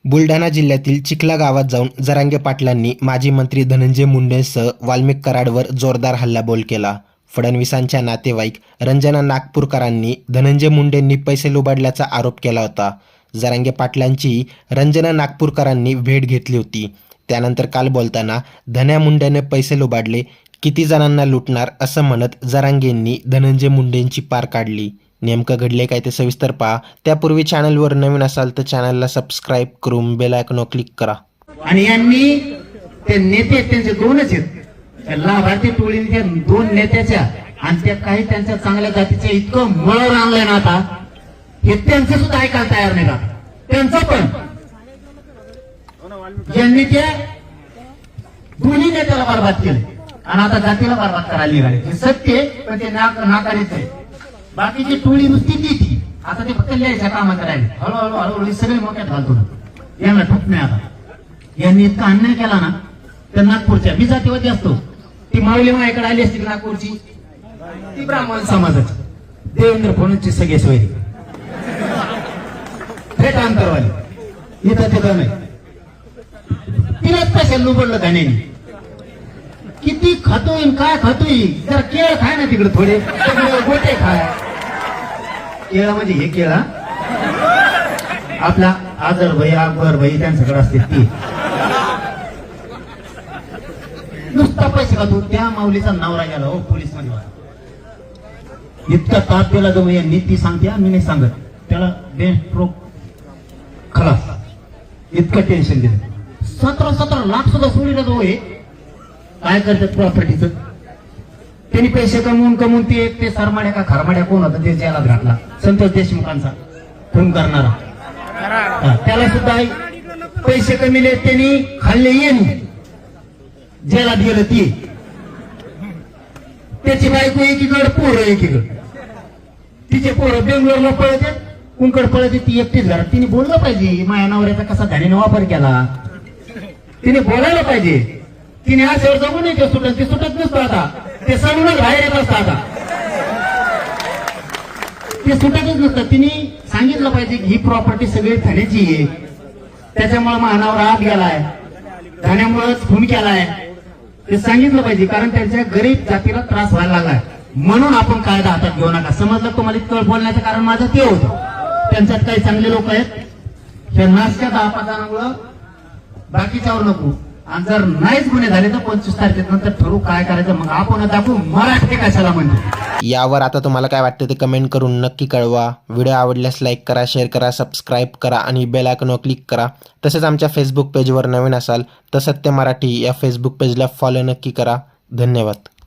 बुलढाणा जिल्ह्यातील चिखला गावात जाऊन जरांगे पाटलांनी माजी मंत्री धनंजय मुंडेंसह वाल्मिक कराडवर जोरदार हल्लाबोल केला. फडणवीसांच्या नातेवाईक रंजना नागपूरकरांनी धनंजय मुंडेंनी पैसे लुबाडल्याचा आरोप केला होता. जरांगे पाटलांची रंजना नागपूरकरांनी भेट घेतली होती. त्यानंतर काल बोलताना धन्या मुंडेने पैसे लुबाडले, किती जणांना लुटणार असं म्हणत जरांगेंनी धनंजय मुंडेंची पार काढली. नेमकं घडले काय ते सविस्तर पहा. त्यापूर्वी चॅनलवर नवीन असाल तर चॅनलला सबस्क्राईब करून बेल आयकॉनवर क्लिक करा. आणि यांनी ते नेते त्यांचे दोनच आहेत, लाभार्थी टोळीने दोन नेत्याच्या आणि त्या काही त्यांच्या चांगल्या जातीच्या इतकं मळर आणलंय ना आता हे त्यांचं सुद्धा ऐकायला तयार नाही का त्यांचं पण. यांनी त्या दोन्ही नेत्याला बरबाद केलं आणि आता जातीला बरबाद करायला निघाले. हे सत्य आहे, पण ते नाकारीच आहे. बाकीची टोळी नुसती ती आता ते फक्त लिहायच्या कामात राहिले. हळूहळू हळूहळू सगळे मोक्यात घालतो यांना ठोक नाही. आता यांनी इतका अन्याय केला ना तर नागपूरच्या मी जातीवरती असतो ती माऊली मायाकडे आली असती नागपूरची, ती ब्राह्मण समाजाची देवेंद्र फडणवीसची सगळे सोयरी थेट अंतरवाली इथं तिथं नाही. तिलाच पैसे लुबडलं त्याने. किती खातोय काय खातोय, जरा केळ खाय ना तिकडे थोडे गोटे खाय. केळा म्हणजे हे केळा आपला आजर भाई अकबर भाई त्यांच्याकडे असते ती नुसता पैसे खातो. त्या माऊलीचा नवरा गेला हो पोलीस मध्ये. इतका ताप दिला जो यांनी ती सांगते मी नाही सांगत. त्याला बेस्ट्रोक खलास इतकं टेन्शन दिलं. 17 लाख सुद्धा सोडीला जो हे काय करतात प्रॉपर्टीचं. त्यांनी पैसे कमवून ते सरमाड्या का खरमाड्या कोण होता ते जेलात घातला. संतोष देशमुखांचा खून करणारा त्याला सुद्धा पैसे कमीले त्यांनी खाल्ले येऊन जेलात गेलं. ती त्याची बायको एकीकडे पोरं एकीकडे. तिचे पोरं बेंगलोरला पळते कुंकड पळते, ती एकटीच घरात. तिने बोललं पाहिजे माया नवऱ्याचा कसा घाणीने वापर केला. तिने बोलायला पाहिजे. तिने अशावर जगू नये ते सुटत नसतं. आता ते सांगूनच बाहेर येत असतं. आता ते सुटतच नसतं. तिने सांगितलं पाहिजे की ही प्रॉपर्टी सगळी ठाण्याची आहे, त्याच्यामुळे महानावर आत गेलाय, ठाण्यामुळेच खून केलाय ते सांगितलं पाहिजे. कारण त्यांच्या गरीब जातीला त्रास व्हायला लागलाय. म्हणून आपण कायदा हातात घेऊ नका. समजलं तुम्हाला इतकं बोलण्याचं कारण माझं ते होतं. त्यांच्यात काही चांगले लोक आहेत, हे नाशच्या 10-5 जणांमुळं बाकीच्यावर नको. आणि जर नाहीच गुन्हे झाले तर 25 तारखेनंतर ठरवू काय करायचं. मग आपण दाखवू मराठी कशाला म्हणतो. यावर आता तुम्हाला काय वाटतं ते कमेंट करून नक्की कळवा. व्हिडिओ आवडल्यास लाईक करा, शेअर करा, सबस्क्राईब करा आणि बेल आयकॉनवर क्लिक करा. तसेच आमच्या फेसबुक पेजवर नवीन असाल तर सत्य मराठी या फेसबुक पेजला फॉलो नक्की करा. धन्यवाद.